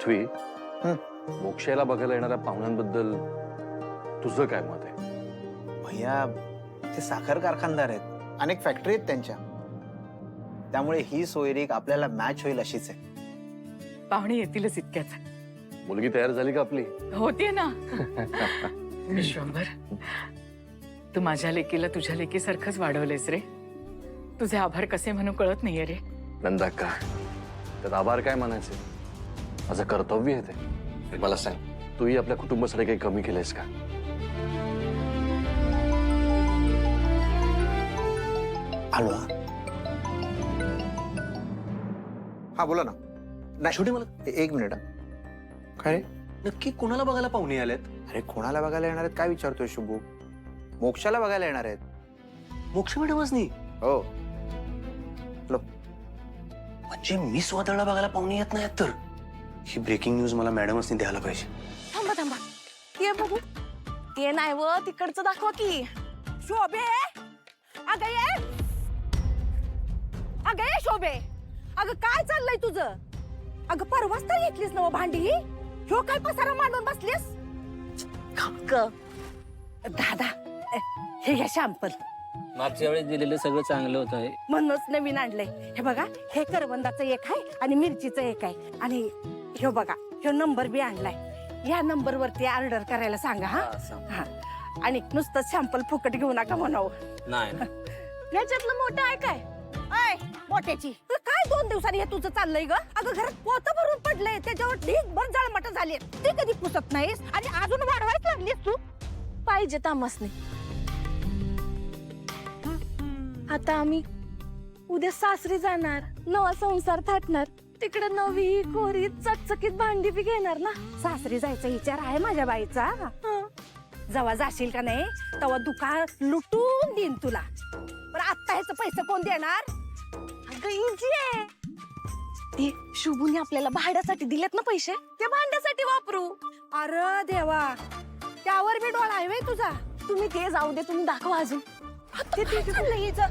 पृथ्वी, मोक्षाला बघायला येणाऱ्या पाहुण्यांबद्दल तुझं काय मत आहे? भैया ते साखर कारखानदार आहेत, अनेक फॅक्टरी आहेत त्यांच्या, त्यामुळे ही सोयरीक आपल्याला मॅच होईल अशीच आहे. पाहुणे येतीलच इतक्यात. मुलगी तयार झाली का आपली? होतीये ना. विश्वंभर, तू माझ्या लेकीला तुझ्या लेकीसारखंच वाढवलेस रे. तुझे आभार कसे म्हणू कळत नाहीये रे. नंदा का त्यात आभार काय मानायचे? माझं कर्तव्य आहे ते. मला सांग, तूही आपल्या कुटुंबासाठी काही कमी केलंयस का? आलो. हा बोला ना. नाही छोटे मला एक मिनिट. काय रे? नक्की कोणाला बघायला पाहुणे आलेत? अरे कोणाला बघायला येणार आहेत काय विचारतोय शुभू? मोक्षाला बघायला येणार आहेत. मोक्ष मॅडमच नाही हो. म्हणजे मी स्वतःला बघायला पाहुणे येत नाहीत तर ही ब्रेकिंग न्यूज मला मॅडमच द्यायला पाहिजे. थांबा थांबा, ते बघू. ते नाही व तिकडचं दाखवा की. शोभे, अगं ये, अगं ये शोभे. अगं काय चाललंय तुझं? अगं परवाच तर घेतलीस ना भांडी. ह्यो काय पसारा मांडून बसलीस? दादा, हे घ्या शॅम्पल. मागच्या वेळेस दिलेलं सगळं चांगलं होतं. म्हणूनच नवीन आणलंय. हे बघा, हे करवंदाचं एक आहे आणि मिरचीचं एक आहे. आणि ह्यो बघा, ह्यो नंबर बी आणलाय. या नंबर वरती ऑर्डर करायला सांगा. हा, आणि नुसतं सॅम्पल फुकट घेऊ नका म्हणावं. नाही याच्यातलं मोठं आहे काय? आय मोठ्याची काय 2 दिवसांनी हे तुझं चाललंय ग? अगं घरात पोतं भरून पडलंय, त्याच्यावर ढीगभर जाळमट झाली. ते कधी पुसत नाहीस आणि अजून वाढवायच लागलीस तू. पाहिजे तामसने. आता आम्ही उद्या सासरी जाणार, नवा संसार थाटणार. तिकडे नवी कोरी चकचकीत भांडी बी घेणार ना. सासरी जायचा विचार आहे माझ्या बाईचा. जेव्हा जाशील का नाही तेव्हा दुकान लुटून देईन तुला. पण आता ह्याचं पैसे कोण देणार? अगं इजी आहे. ते शुभूने आपल्याला भाड्यासाठी दिलेत ना पैसे, ते भांड्यासाठी वापरू. अरे देवा, त्यावर बी डोळा आहे व्हय तुझा. तुम्ही ते जाऊ दे, तुम्ही दाखवा अजून. ते चाललंय हिचं.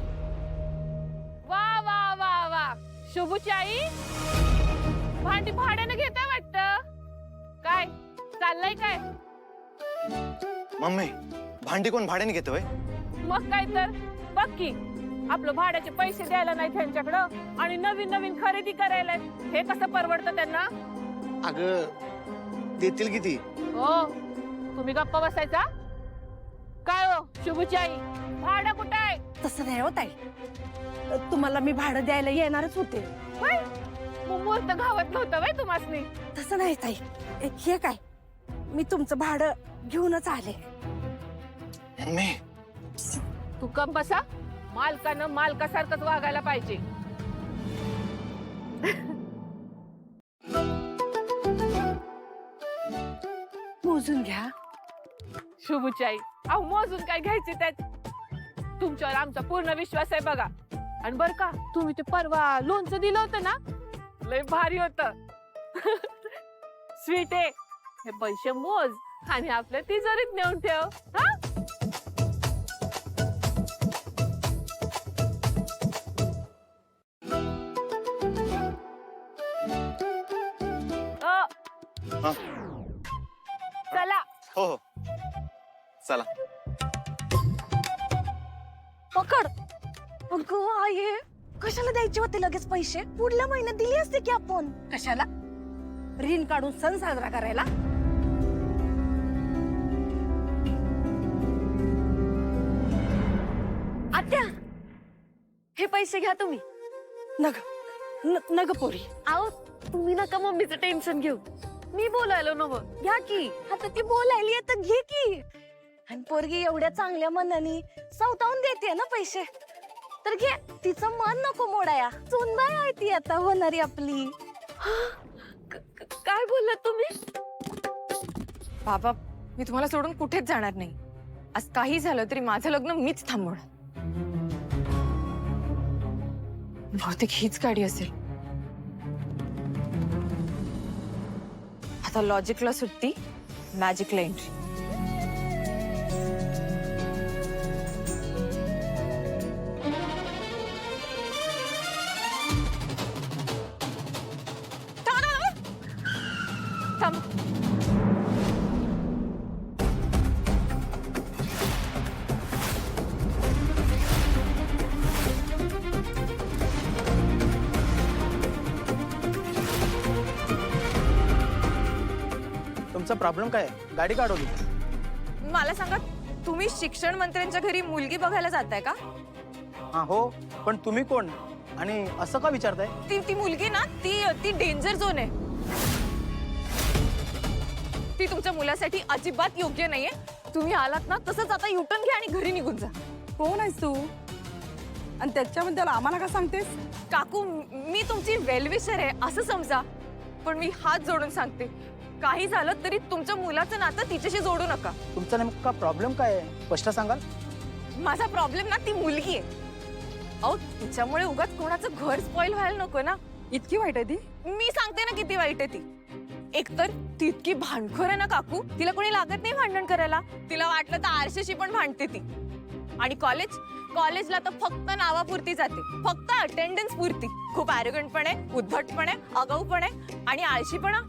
वा वा वा वा, शुभूची आई भांडी भाड्यानं घेताय वाटतं. काय चाललंय काय? मम्मी, भांडी कोण भाड्याने घेतोय? मग काय तर बघ की, आपलं भाड्याचे पैसे द्यायला नाही त्यांच्याकडं आणि नवीन नवीन खरेदी करायला. हे कसं परवडतं त्यांना? अगं देतील किती? हो, तुम्ही गप्पा बसायचा काय? हो शुभूची आई, भाडं कुठं आहे? तसं नाही होत आहे. तुम्हाला मी भाडं द्यायला येणारच होते. होय, मुहूर्त घावत नव्हतं वय तुम्हासनी. तसं नाही ताई. हे काय, मी तुमचं भाडं घेऊनच आले. मम्मी, तू कम बसा. मालकानं मालकासारखंच वागायला पाहिजे. मोजून घ्या. शुभूची आई, अहो मोजून काय घ्यायचे त्यात? तुमच्यावर आमचा पूर्ण विश्वास आहे बघा. आणि बर का, तुम्ही ते परवा लोणचं दिलं होतं ना, लय भारी होतं. स्वीट आहे. हे पैसे मोज आणि आपल्या तिजोरीत नेऊन ठेव. हा, चला. हो हो चला. पकड. अगं आहे, कशाला द्यायचे होते लगेच पैसे? पुढल्या महिन्यात दिली असते की आपण. कशाला? ऋण काढून सण साजरा करायला. आत्या, हे पैसे घ्या तुम्ही. नग पोरी. आओ, तुम्ही नका मम्मीचं टेन्शन घेऊ. मी बोलायलो नव. घ्या की. आता ती बोलायली आहे तर घे की. आणि पोरगी एवढ्या चांगल्या मनाने सवतावून देते ना पैसे, तर घे. तिचं मन नको मोडाया. सुनबाई आहे ती आता होणारी आपली. काय बोललात तुम्ही? बाबा, मी तुम्हाला सोडून कुठेच जाणार नाही. आज काही झालं तरी माझं लग्न मीच थांबवणार. बहुतेक हीच गाडी असेल. आता लॉजिकला सुट्टी, मॅजिकला एंट्री. तुमचा प्रॉब्लेम काय आहे? गाडी का अडवली? मला सांगा, तुम्ही शिक्षण मंत्र्यांच्या घरी मुलगी बघायला जाताय का? हा हो, पण तुम्ही कोण आणि असं का विचारताय? ती मुलगी ना, ती डेंजर झोन आहे. ती तुमच्या मुलासाठी अजिबात योग्य नाहीये. तुम्ही आलात ना, तसंच आता युटर्न घ्या आणि घरी निघून जा. कोण आहेस तू आणि त्याच्याबद्दल आम्हाला का सांगतेस? काकू, मी तुमची वेलविशर आहे असं समजा, पण मी हात जोडून सांगते, काही झालं तरी तुमच्या मुलाचं नातं तिच्याशी जोडू नका. तुमचा नेमका प्रॉब्लेम काय आहे? स्पष्ट सांगाल? माझा प्रॉब्लेम ना, ती मुलगी आहे. अहो, तिच्यामुळे उगाच कोणाचं घर स्पॉइल व्हायला नको ना. इतकी वाईट आहे ती? मी सांगते ना किती वाईट आहे ती. एकतर ती इतकी भांडखोर आहे ना काकू, तिला कोणी लागत नाही भांडण करायला. तिला वाटलं तर आरशाशी पण भांडते ती. आणि कॉलेजला तर फक्त नावापुरती जाते, फक्त अटेंडन्स पुरती. खूप ॲरोगंट पण आहे, उद्धट पण आहे, आगाऊ पण आहे आणि आळशीपणा.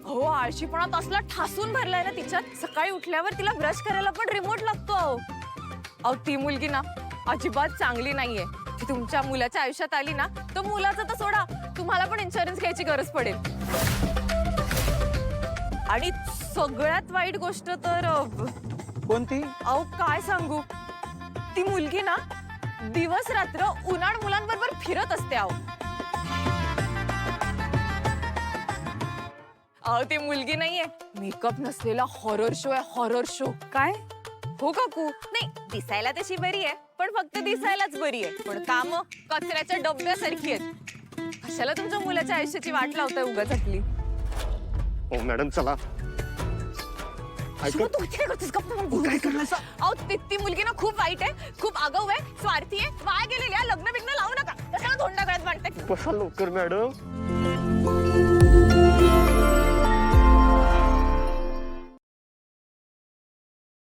हो, आळशीपणा तसला ठासून भरलाय ना तिच्यात. सकाळी उठल्यावर तिला ब्रश करायला पण रिमोट लागतो. अहो, ती मुलगी ना अजिबात चांगली नाहीये. ती तुमच्या मुलाच्या आयुष्यात आली ना, तर मुलाचं तर सोडा, तुम्हाला पण इन्शुरन्स घ्यायची गरज पडेल. आणि सगळ्यात वाईट गोष्ट तर कोणती? अहो, काय सांगू, ती मुलगी ना दिवस रात्र उन्हाळ मुलांबरोबर फिरत असते. अहो, ती मुलगी नाहीये, मेकअप नसलेला हॉरर शो आहे, हॉरर शो. काय? हो काकू, नाही दिसायला तशी बरी आहे, पण फक्त दिसायलाच बरी आहे. पण काम कचऱ्याच्या डब्यासारखी आहेत. कशाला तुमच्या मुलाच्या आयुष्याची वाट लावताय उगाच आपली? हो मॅडम, चला. शुभ, तू इथे काय करतोस? गप्प बस. काय करणार? अहो, ती मुलगी ना खूप वाईट आहे, खूप आगाऊ आहे, स्वार्थी आहे, वाया गेलेली आहे. लग्न बिग्न लावू नका. कशाला धोंडा गळ्यात बांधते? बसा लवकर मॅडम.